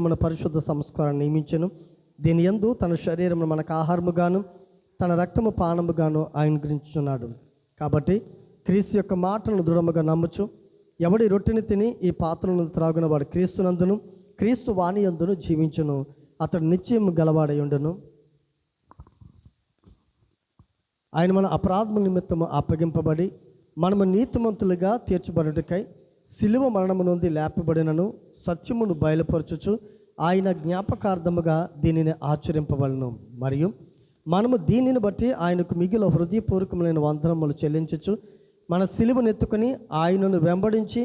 మన పరిశుద్ధ సంస్కారాన్ని నియమించెను. దీని యందు తన శరీరమును మనకు ఆహారముగాను తన రక్తము పానముగాను ఆయన గురించున్నాడు. కాబట్టి క్రీస్తు యొక్క మాటలను దృఢముగా నమ్ముచు ఎవడి రొట్టెని తిని ఈ పాత్రలను త్రాగున వాడు క్రీస్తునందును క్రీస్తు వాణి యందును జీవించును. అతడు నిత్యము గలవాడై ఉండును. ఆయన మన అపరాధముల నిమిత్తము అప్పగింపబడి మనము నీతిమంతులుగా తీర్చబడుటకై సిలువ మరణము నుండి లేపబడినను సత్యమును బయలుపరచుచు ఆయన జ్ఞాపకార్థముగా దీనిని ఆచరింపవలను. మరియు మనము దీనిని బట్టి ఆయనకు మిగిలిన హృదయపూర్వకములైన వందనములు చెల్లించుచు మన సిలువనెత్తుకొని ఆయనను వెంబడించి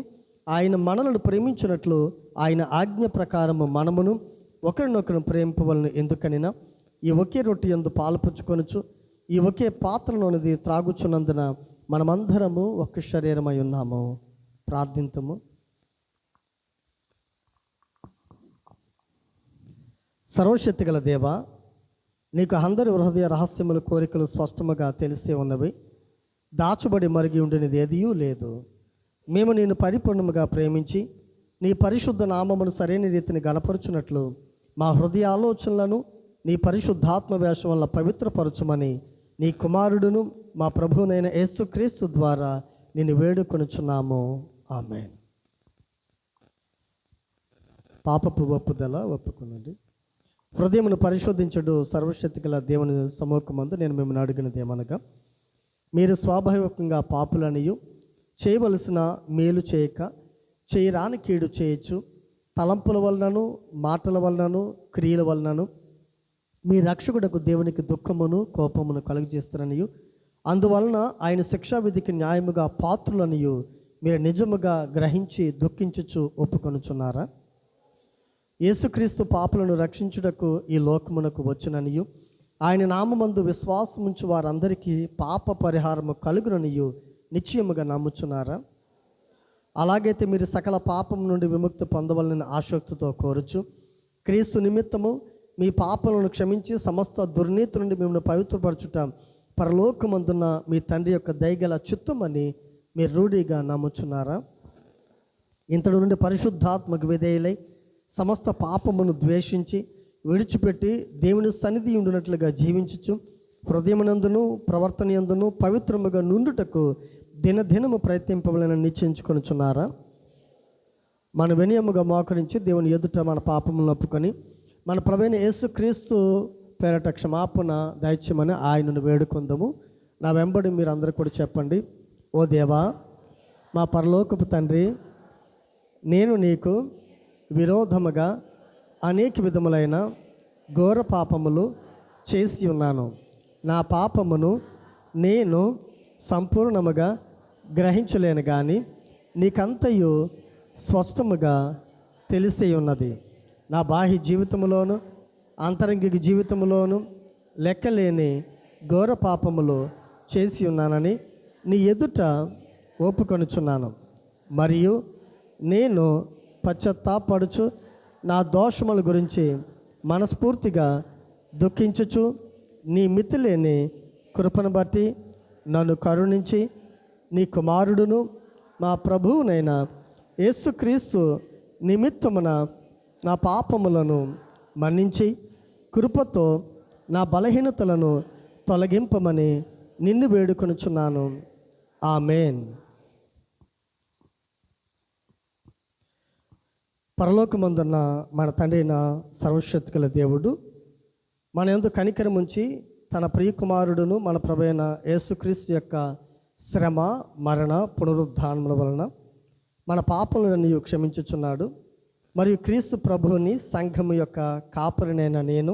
ఆయన మనలను ప్రేమించినట్లు ఆయన ఆజ్ఞ ప్రకారము మనమును ఒకరినొకరు ప్రేమింపవలను. ఎందుకనినా ఈ ఒకే రొట్టె యందు పాలుపుచ్చుకొనుచు ఈ ఒకే పాత్రలోనిది త్రాగుచున్నందున మనమందరము ఒక్క శరీరమై ఉన్నాము. ప్రార్థింతుము. సర్వశక్తి గల దేవా, నీకు అందరి హృదయ రహస్యములు కోరికలు స్పష్టముగా తెలిసే ఉన్నవి. దాచుబడి మరిగి ఉండినది ఏదియూ లేదు. మేము నేను పరిపూర్ణముగా ప్రేమించి నీ పరిశుద్ధ నామమును సరైన రీతిని గణపరుచున్నట్లు మా హృదయ ఆలోచనలను నీ పరిశుద్ధాత్మ వేషం వల్ల పవిత్రపరచుమని నీ కుమారుడును మా ప్రభువునైన యేసుక్రీస్తు ద్వారా నిన్ను వేడుకొనుచున్నాము. ఆమేన్. పాపపు ఒప్పుదల ఒప్పుకునండి. హృదయమును పరిశోధించుడు సర్వశక్తి గల దేవుని సముఖమందు నేను మిమ్మల్ని అడిగినది ఏమనగా, మీరు స్వాభావికంగా పాపులనియు చేయవలసిన మేలు చేయక చేయరాని కీడు చేయొచ్చు, తలంపుల వలనను మాటల వలనను క్రియల వలనను మీ రక్షకుడకు దేవునికి దుఃఖమును కోపమును కలుగజేస్తారనియు అందువలన ఆయన శిక్షావిధికి న్యాయముగా పాత్రులనియు మీరు నిజముగా గ్రహించి దుఃఖించుచు ఒప్పుకొనుచున్నారా? యేసుక్రీస్తు పాపులను రక్షించుటకు ఈ లోకమునకు వచ్చుననియు ఆయన నామమందు విశ్వాసముంచు వారందరికీ పాప పరిహారము కలుగుననియు నిశ్చయముగా నమ్ముచున్నారా? అలాగైతే మీరు సకల పాపం నుండి విముక్తి పొందవలన ఆసక్తితో కోరుచు క్రీస్తు నిమిత్తము మీ పాపలను క్షమించి సమస్త దుర్నీతి నుండి మిమ్మల్ని పవిత్రపరచుట పరలోకమందున్న మీ తండ్రి యొక్క దయగల చిత్తమని మీరు రూఢిగా నమ్ముచున్నారా? ఇంతటి నుండి పరిశుద్ధాత్మకు విధేయులై సమస్త పాపమును ద్వేషించి విడిచిపెట్టి దేవుని సన్నిధి ఉండినట్లుగా జీవించుచు హృదయమునందును ప్రవర్తనయందును పవిత్రముగా నుండుటకు దినదినము ప్రయత్నింపవలెన నిశ్చయించుకొనుచున్నారా? మన వినయముగా మోకరించి దేవుని ఎదుట మన పాపములను ఒప్పుకొని మన ప్రభువైన యేసుక్రీస్తు పేరట క్షమాపణ దయచేయమని ఆయనను వేడుకొందాము. నా వెంబడి మీరు అందరూ కూడా చెప్పండి. ఓ దేవా, మా పరలోకపు తండ్రి, నేను నీకు విరోధముగా అనేక విధములైన ఘోర పాపములు చేసి ఉన్నాను. నా పాపమును నేను సంపూర్ణముగా గ్రహించలేను, కానీ నీకంతయు స్పష్టముగా తెలిసే ఉన్నది. నా బాహ్య జీవితంలోను ఆంతరంగిక జీవితంలోను లెక్కలేని ఘోర పాపములు చేసి ఉన్నానని నీ ఎదుట ఒప్పుకొనుచున్నాను. మరియు నేను పశ్చాత్తాపడుచు నా దోషముల గురించి మనస్ఫూర్తిగా దుఃఖించుచు నీ మితిలేని కృపను బట్టి నన్ను కరుణించి నీ కుమారుడును మా ప్రభువునైన యేసుక్రీస్తు నిమిత్తమున నా పాపములను మన్నించి కృపతో నా బలహీనతలను తొలగింపమని నిన్ను వేడుకొనుచున్నాను. ఆమేన్. పరలోకమందున్న మన తండ్రి అయిన సర్వశక్తి గల దేవుడు మన యందు కనికరం ఉంచి తన ప్రియకుమారుడును మన ప్రభువైన యేసుక్రీస్తు యొక్క శ్రమ మరణ పునరుద్ధానముల వలన మన పాపములను క్షమించుచున్నాడు. మరియు క్రీస్తు ప్రభువుని సంఘము యొక్క కాపరినైన నేను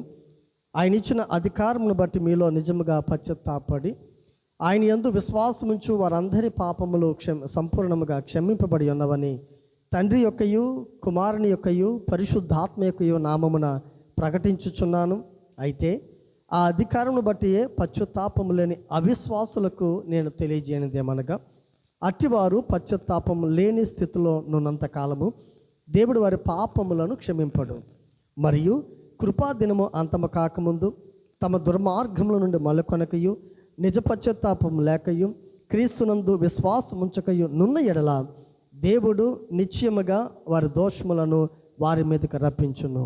ఆయన ఇచ్చిన అధికారమును బట్టి మీలో నిజముగా పశ్చాత్తాపడి ఆయన యందు విశ్వాసముంచు వారందరి పాపములు సంపూర్ణముగా క్షమింపబడి ఉన్నవని తండ్రి యొక్కయు కుమారుని యొక్కయు పరిశుద్ధాత్మ యొక్కయు నామమున ప్రకటించుచున్నాను. అయితే ఆ అధికారమును బట్టి పశ్చాత్తాపము లేని అవిశ్వాసులకు నేను తెలియజేయనిదేమనగా, అట్టివారు పశ్చాత్తాపము లేని స్థితిలో నున్నంత కాలము దేవుడు వారి పాపములను క్షమింపడు. మరియు కృపాదినము అంతము కాకముందు తమ దుర్మార్గముల నుండి మలుకొనకయు నిజ పశ్చాత్తాపము లేకయు క్రీస్తునందు విశ్వాసముంచకయు నున్న ఎడల దేవుడు నిశ్చయముగా వారి దోషములను వారి మీదకి రప్పించును.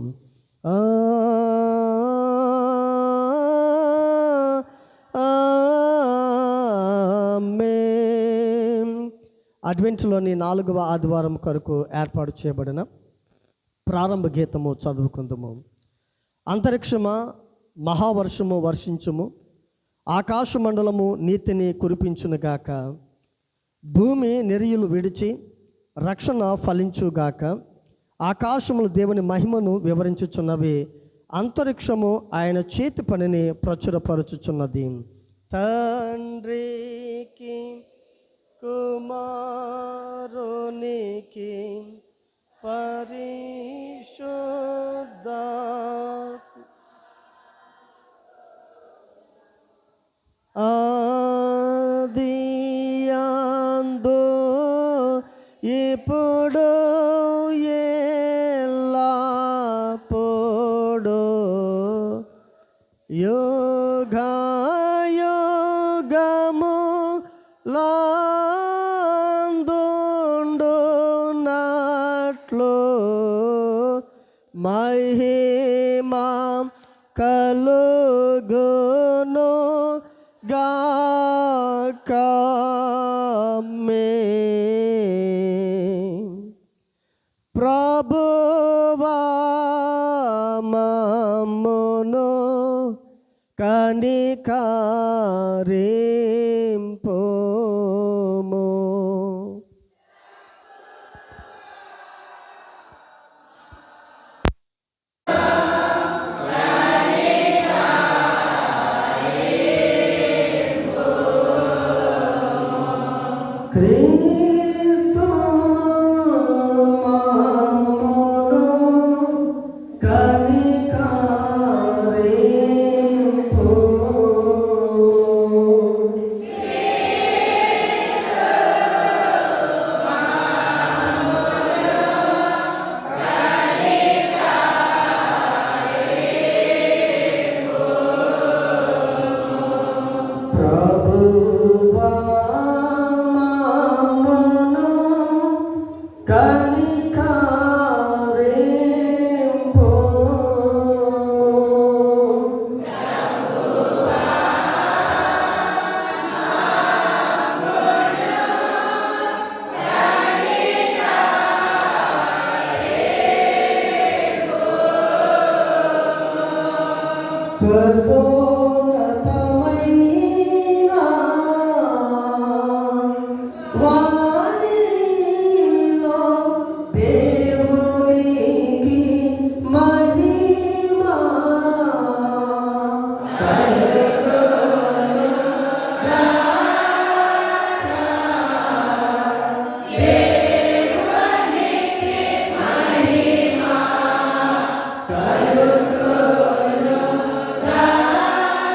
అడ్వెంట్లోని 4వ ఆదివారం కొరకు ఏర్పాటు చేయబడిన ప్రారంభ గీతము చదువుకుందాము. అంతరిక్షమా మహావర్షము వర్షించుము, ఆకాశ మండలము నీతిని కురిపించునుగాక, భూమి నెరియులు విడిచి రక్షణ ఫలించుగాక, ఆకాశములు దేవుని మహిమను వివరించుచున్నవి, అంతరిక్షము ఆయన చేతి పనిని ప్రచురపరచుచున్నది. తండ్రికి కుమారునికి పరిశుద్ధ ఆదియందు ఇప్పుడు ఎల్లప్పుడు యుగయుగము లాందుండునట్లు మహిమా కలుగును గాక. ప్రభువా మమ్మును కనికరింపుము. క్రీస్తు మమ్మును కనికరింపుము. ప్రభువా మమ్మును కనికరింపుము. సర్వోన్నతమైన వాణిలో దేవునికి మహిమ కలుగును గాక. దేవునికి మహిమ కలుగును గాక.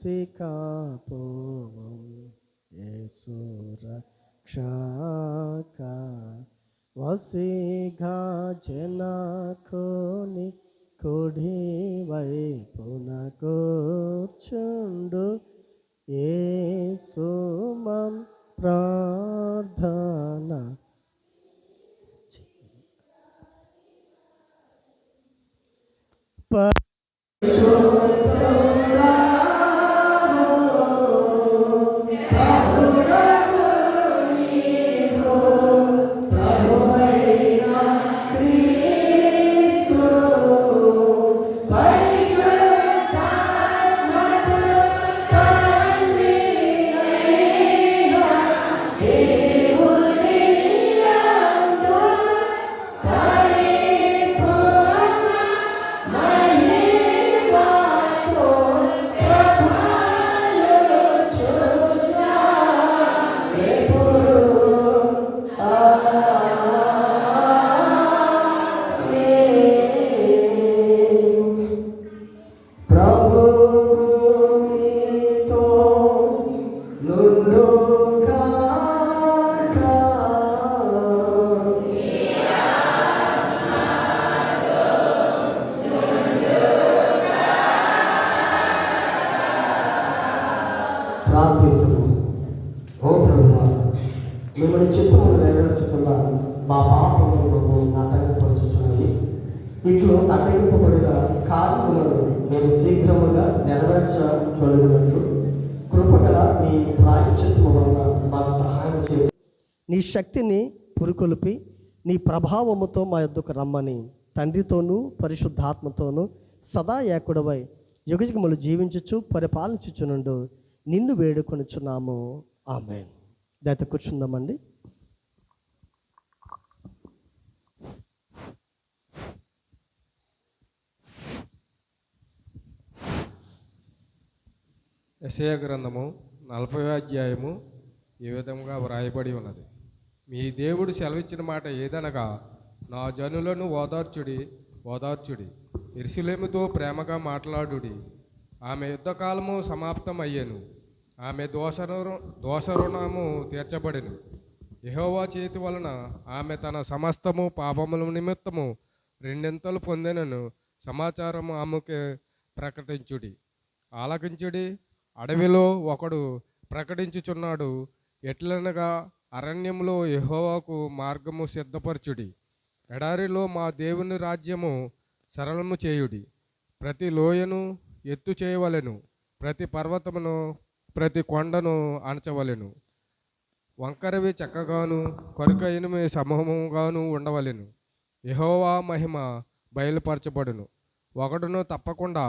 వసికాపోవం యేసు రక్షక వసిగా జనకుని కుడి వైపున కూర్చుండు యేసు మం ప్రార్థన ప్రార్థించుము. ఓ ప్రభువా, మిమ్మల్ని చిత్తమును నెరవేర్చకుండా మా పాపములు మాకు ఆటంకపరుచుచున్నది. ఇట్లు ఆటంకింపబడిన కార్యములను మేము శీఘ్రముగా నెరవేర్చగలిగినట్లు కృపగల మీ ప్రాయశ్చిత్తము వలన మాకు సహాయం చేయండి. నీ శక్తిని పురుకొల్పి నీ ప్రభావముతో మా యొద్దకు రమ్మని తండ్రితోనూ పరిశుద్ధాత్మతోనూ సదా ఏకుడవై యుగయుగములు జీవించుచు పరిపాలించుచునుండు నిన్ను వేడుకొనుచున్నాము. ఆమేన్. దయతో కూర్చుందామండి. యెషయా గ్రంథము 40వ అధ్యాయము ఈ విధంగా వ్రాయబడి ఉన్నది. మీ దేవుడు సెలవిచ్చిన మాట ఏదనగా, నా జనులను ఓదార్చుడి, యెరూషలేముతో ప్రేమగా మాట్లాడుడి. ఆమె యుద్ధకాలము సమాప్తమయ్యెను, ఆమె దోషరుణము తీర్చబడెను. యెహోవా చేతి వలన ఆమె తన సమస్తము పాపముల నిమిత్తము రెండింతలు పొందెనను సమాచారము ఆమెకు ప్రకటించుడి. ఆలకించుడి. అడవిలో ఒకడు ప్రకటించుచున్నాడు, ఎట్లనగా అరణ్యములో యెహోవాకు మార్గము సిద్ధపరచుడి. ఎడారిలో మా దేవుని రాజ్యము సరళము చేయుడి. ప్రతి లోయను ఎత్తు చేయవలెను, ప్రతి పర్వతమును ప్రతి కొండను అణచవలెను. వంకరవి చక్కగాను కొరకైనవి సమూహముగాను ఉండవలెను. యెహోవా మహిమ బయలుపరచబడును. ఒకడును తప్పకుండా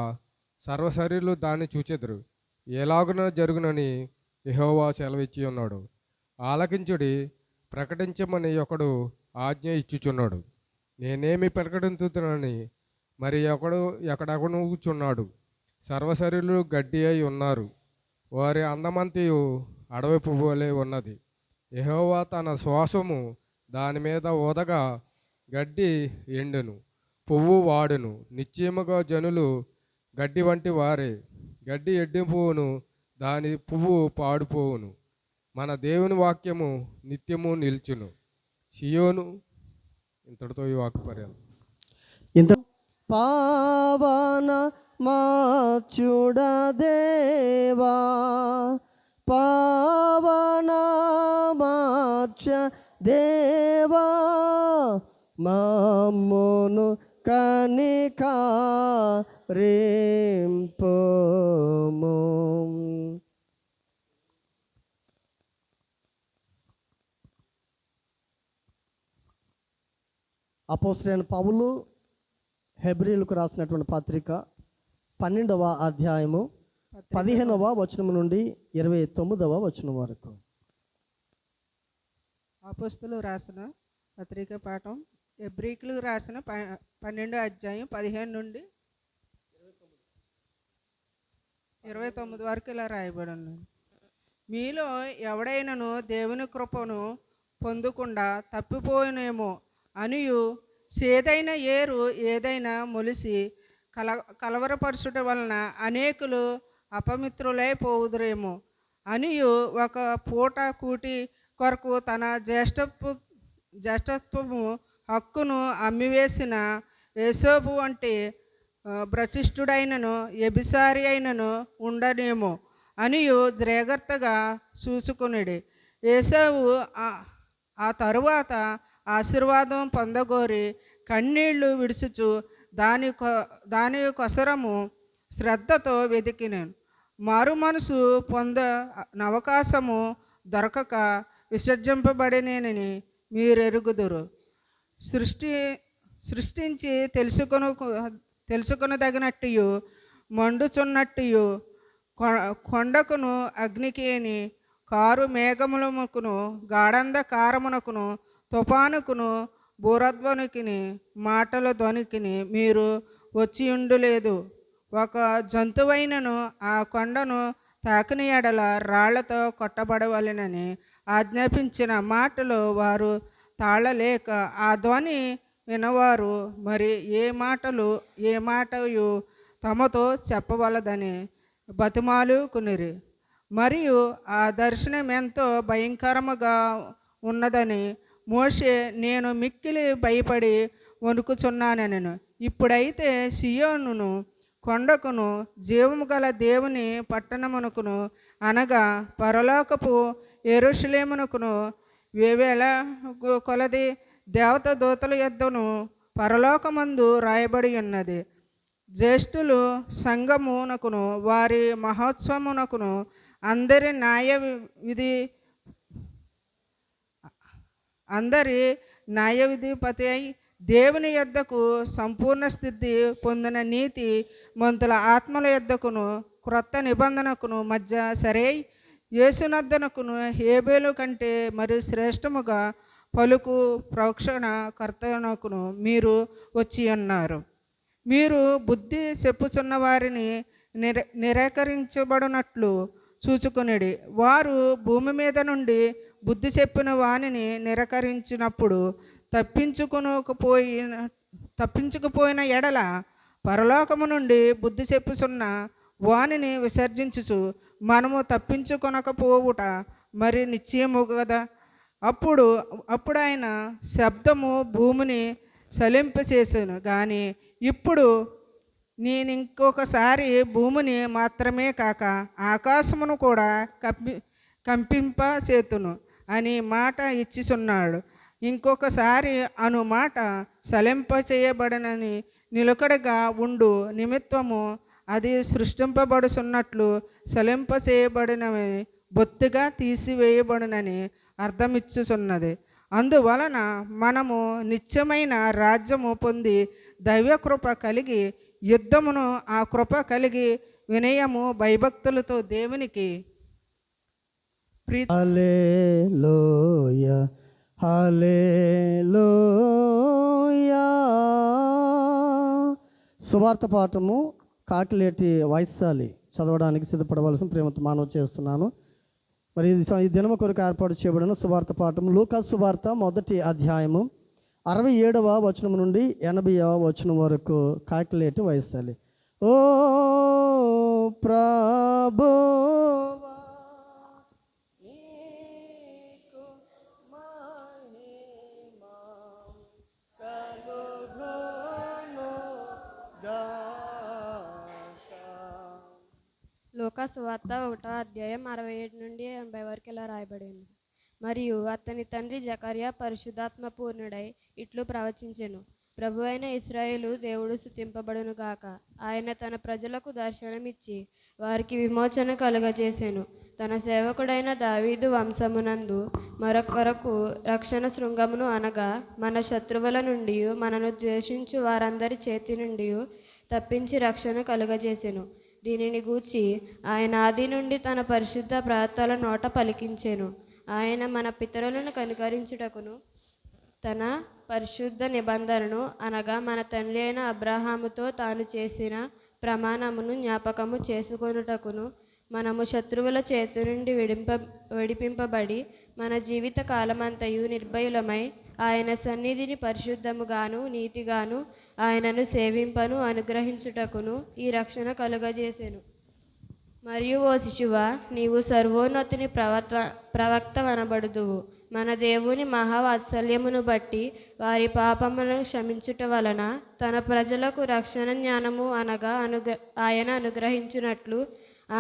సర్వశరీరులు దాన్ని చూచెదరు. ఎలాగున జరుగునని యెహోవా సెలవిచ్చి ఉన్నాడు. ఆలకించుడి, ప్రకటించమని ఒకడు ఆజ్ఞ ఇచ్చుచున్నాడు. నేనేమి ప్రకటించుతున్నానని మరి ఎక్కడనుచున్నాడు. సర్వశరీరులు గడ్డి అయి ఉన్నారు, వారి అందమంతియు అడవి పువ్వులే ఉన్నది. యెహోవా తన శ్వాసము దాని మీద ఊదగా గడ్డి ఎండును, పువ్వు వాడును. నిశ్చయముగా జనులు గడ్డి వంటి వారే. గడ్డి ఎండిపోవును, దాని పువ్వు పాడిపోవును. మన దేవుని వాక్యము నిత్యము నిల్చును. సియోను. ఇంతటితో ఈ వాక్య పర్యాలు. ఇంత పావన మార్చుడదేవా, పావన మార్చ దేవా, మమ్మును కనికరింపుము. అపోస్తలుడైన పౌలు హెబ్రీయులకు రాసినటువంటి పత్రిక 12వ అధ్యాయము 15వ వచనం నుండి 29వ వచనం వరకు. అపోస్తలు రాసిన పత్రిక పాఠం హెబ్రీయులకు రాసిన 12వ అధ్యాయం 15 నుండి 29 వరకు ఇలా రాయబడి ఉన్నది. మీలో ఎవడైనను దేవుని కృపను పొందకుండా తప్పిపోయినేమో అనియు సేదైన ఏరు ఏదైనా మొలిసి కలవరపరచుట వలన అనేకులు అపమిత్రులై పోవుదురేమో అనియు ఒక పూట కూటి కొరకు తన జ్యేష్ఠత్వము హక్కును అమ్మివేసిన యేసోబు వంటి భ్రష్టుడైనను వ్యభిచారి అయినను ఉండనేమో అనియు జాగ్రత్తగా చూసుకునేది. ఏసావు ఆ తరువాత ఆశీర్వాదం పొందగోరి కన్నీళ్లు విడుచుచు దాని కొసరము శ్రద్ధతో వెతికినాను. మారు మనసు అవకాశము దొరకక విసర్జింపబడినేనని మీరెరుగుదురు. సృష్టించి తెలుసుకొనదగినట్టు మండుచున్నట్టు కొండకును అగ్నికిని కారు మేఘములకును గాఢంధకారమునకును తుఫానుకును బూరధ్వనికిని మాటల ధ్వనికిని మీరు వచ్చి ఉండలేదు. ఒక జంతువైనను ఆ కొండను తాకిన ఎడల రాళ్లతో కొట్టబడవలెనని ఆజ్ఞాపించిన మాటలు వారు తాళలేక ఆ ధ్వని వినవారు మరి ఏ మాటయు తమతో చెప్పవలదని బతిమాలుకునిరి. మరియు ఆ దర్శనం ఎంతో భయంకరముగా ఉన్నదని మోషే నేను మిక్కిలి భయపడి వణుకుచున్నానెను. ఇప్పుడైతే సియోనును కొండకును జీవము గల దేవుని పట్టణమునకును అనగా పరలోకపు యెరూషలేమునకును వేవేల కొలది దేవత దూతల యొద్దను పరలోకమందు రాయబడి ఉన్నది. జ్యేష్ఠులు సంఘమునకును వారి మహోత్సవమునకును అందరి న్యాయవిధిపతి అయి దేవుని యొద్దకు సంపూర్ణ స్థితి పొందిన నీతి మంతుల ఆత్మల యొద్దకును క్రొత్త నిబంధనకును మధ్య సరై యేసునద్దనకును హేబేలు కంటే మరి శ్రేష్టముగా పలుకు ప్రోక్షణ కర్తనకును మీరు వచ్చి ఉన్నారు. మీరు బుద్ధి చెప్పుచున్న వారిని నిరాకరించబడినట్లు చూచుకునేది. వారు భూమి మీద నుండి బుద్ధి చెప్పిన వానిని నిరాకరించినప్పుడు తప్పించుకుపోయిన ఎడల పరలోకము నుండి బుద్ధి చెప్పుచున్న వానిని విసర్జించుచు మనము తప్పించుకొనకపోవుట మరి నిశ్చయము కదా. అప్పుడు ఆయన శబ్దము భూమిని సలింపచేసాను. కానీ ఇప్పుడు నేను ఇంకొకసారి భూమిని మాత్రమే కాక ఆకాశమును కూడా కంపింపచేతును అని మాట ఇచ్చిచున్నాడు. ఇంకొకసారి అను మాట సలింపచేయబడనని నిలకడగా ఉండు నిమిత్తము అది సృష్టింపబడుచున్నట్లు సలింపచేయబడినవి బొత్తిగా తీసివేయబడినని అర్థమిచ్చుచున్నది. అందువలన మనము నిత్యమైన రాజ్యము పొంది దైవకృప కలిగి యుద్ధమును ఆ కృప కలిగి వినయము భయభక్తులతో దేవునికి హల్లెలూయా హల్లెలూయా. సువార్త పాఠము కాకిలేటి వైశాలి చదవడానికి సిద్ధపడవలసిన ప్రేమతో మానవ చేస్తున్నాను. మరి ఈ దినము కొరకు ఏర్పాటు చేయబడిన సువార్త పాఠం లూకా సువార్త 1వ అధ్యాయము 67వ వచనం నుండి 80వ వచనం వరకు కాకిలేటి వైశాలి. ఓ ప్రభువా నీకు మహిమ కలుగునుగాక. లూకా సువార్త 1వ అధ్యాయం 67 నుండి 80 వరకు ఇలా రాయబడింది. మరియు అతని తండ్రి జకర్యా పరిశుద్ధాత్మ పూర్ణుడై ఇట్లు ప్రవచించెను. ప్రభు అయిన ఇశ్రాయేలు దేవుడు స్తుతింపబడును గాక. ఆయన తన ప్రజలకు దర్శనమిచ్చి వారికి విమోచన కలుగజేసెను. తన సేవకుడైన దావీదు వంశమునందు మరొకరకు రక్షణ శృంగమును అనగా మన శత్రువుల నుండి మనను ద్వేషించు వారందరి చేతి నుండి తప్పించి రక్షణ కలుగజేసెను. దీనిని గూర్చి ఆయన ఆది నుండి తన పరిశుద్ధ ప్రవక్తల నోట పలికించెను. ఆయన మన పితరులను కనికరించుటకును తన పరిశుద్ధ నిబంధనను అనగా మన తండ్రి అయిన అబ్రహాముతో తాను చేసిన ప్రమాణమును జ్ఞాపకము చేసుకొనుటకును మనము శత్రువుల చేతి నుండి విడిపింపబడి మన జీవిత కాలమంతయు నిర్భయులమై ఆయన సన్నిధిని పరిశుద్ధముగాను నీతిగాను ఆయనను సేవింపను అనుగ్రహించుటకును ఈ రక్షణ కలుగజేసెను. మరియు ఓ శిశువా, నీవు సర్వోన్నతుని ప్రవక్త అనబడుదువు. మన దేవుని మహావాత్సల్యమును బట్టి వారి పాపములను క్షమించుట వలన తన ప్రజలకు రక్షణ జ్ఞానము అనగా ఆయన అనుగ్రహించునట్లు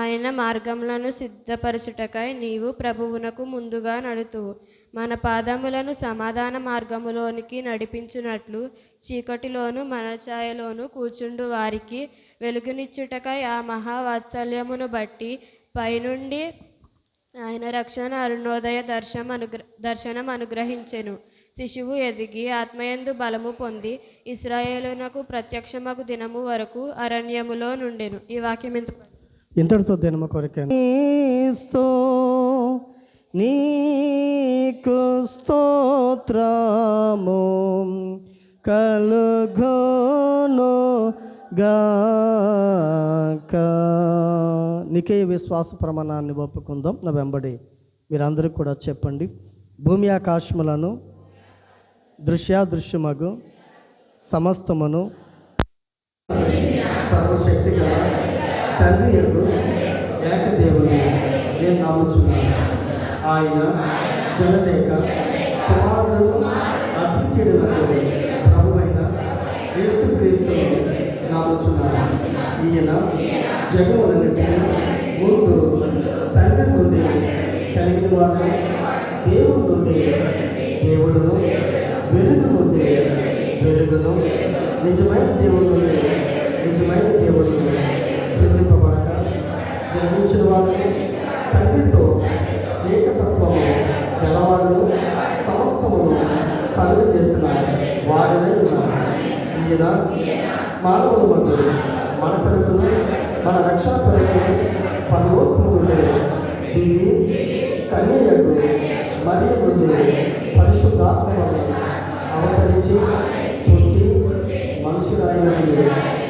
ఆయన మార్గములను సిద్ధపరచుటకై నీవు ప్రభువునకు ముందుగా నడుతువు. మన పాదములను సమాధాన మార్గములోనికి నడిపించునట్లు చీకటిలోను మరణఛాయలోను కూర్చుండు వారికి వెలుగునిచ్చుటకై ఆ మహావాత్సల్యమును బట్టి పైనుండి ఆయన రక్షణ అరుణోదయ దర్శనం అనుగ్రహించెను. శిశువు ఎదిగి ఆత్మయందు బలము పొంది ఇశ్రాయేలునకు ప్రత్యక్షమగు దినము వరకు అరణ్యములో నుండెను. ఈ వాక్యం ఇంతటితో దినము కొరకే నీకు స్తోత్రము కలుగును గాక. నీకే విశ్వాస ప్రమాణాన్ని ఒప్పుకుందాం. నా వెంబడి మీరందరూ కూడా చెప్పండి. భూమి ఆకాశములను దృశ్యాదృశ్యమగు సమస్తమును సర్వశక్తి గల తండ్రి యందు ఏకదేవుని నేను నమ్ముచున్నాను. ఆయన జనదేక కుమారుడు అద్వితీయుడైన ప్రభువైన యేసుక్రీస్తును నమ్ముచున్నాను. ఈయన జగములన్నిటికీ ముందు తండ్రి నుండి కలిగిన వాడు, దేవుడి నుండి దేవుడును, వెలుగు నుండి వెలుగును, నిజమైన దేవుడు నుండి నిజమైన దేవుడును, సృజింపబడక జన్మించిన వాడు, తండ్రితో ఏకతత్వము గలవాడును, సమస్తమును కలుగు చేసిన వాడనే ఉన్నాడు. ఈయన మానవుల మధ్య మన కొరకును మన రక్షణ కొరకును పరలోకము నుండి దిగి కన్యయకు మరియ నుండి పరిశుద్ధాత్మ అవతరించి పుట్టి మనుషులైనటువంటి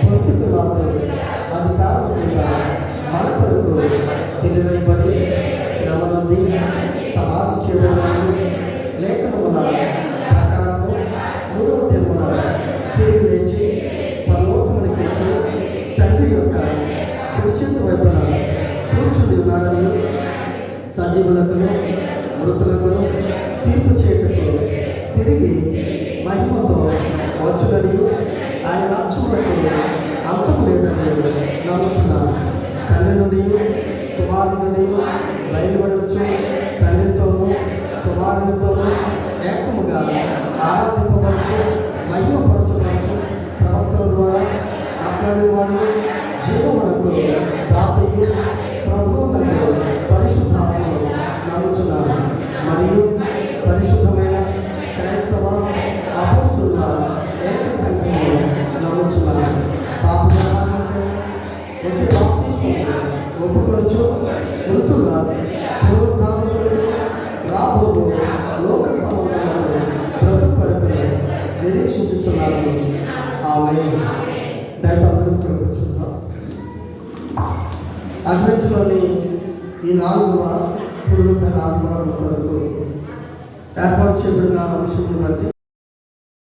పొంతి పిలాతు అధికారం మీద మన కొరకు సిలువైబడి శ్రమ నుండి సమాధి చేయబడి లేఖనముల ప్రకారము 3వ దినమున తిరిగి లేచి పరలోకమునికి ఎక్కి తండ్రి యొక్క కుడిచేతి వైపున కూర్చుని ఉన్నాడని సజీవులకును మృతులకును తీర్పు చేయటకు తిరిగి మహిమతో వచ్చునని ఆయన రాజ్యములకు అంతము లేదని నమ్ముచున్నాను. తండ్రి నుండి కుమారుని నుండి బయలుపడవచ్చు, తండ్రితోనూ కుమారునితోనూ ఏకముగా ఆరాధింపబడచ్చు, మహిమపరచబడచ్చు. ప్రవక్తల ద్వారా మాట్లాడేవాడు జీవమునకు దాతయ్య ప్రభువునకు పరిశుద్ధాత్మను నమ్ముచున్నాను. మరియు పరిశుద్ధమైన క్రైస్తవ అపోస్తుల ఏక సంఘమును నమ్ముచున్నాను. పాపములంటే ఒకే బాప్తిస్మము ఒప్పుకొనుచు మృతుల పునరుత్థానమును రాబోవు లోక సమాధానమును బ్రతుకు కొరకు నిరీక్షించుచున్నాను. ఆమేన్. దయచేసి కూర్చుందాం. అడ్వెంట్స్లోని ఈ 4వ పునరుత్థాన ఆదివారం కొరకు ఏర్పాటు చేయబడిన అంశం బట్టి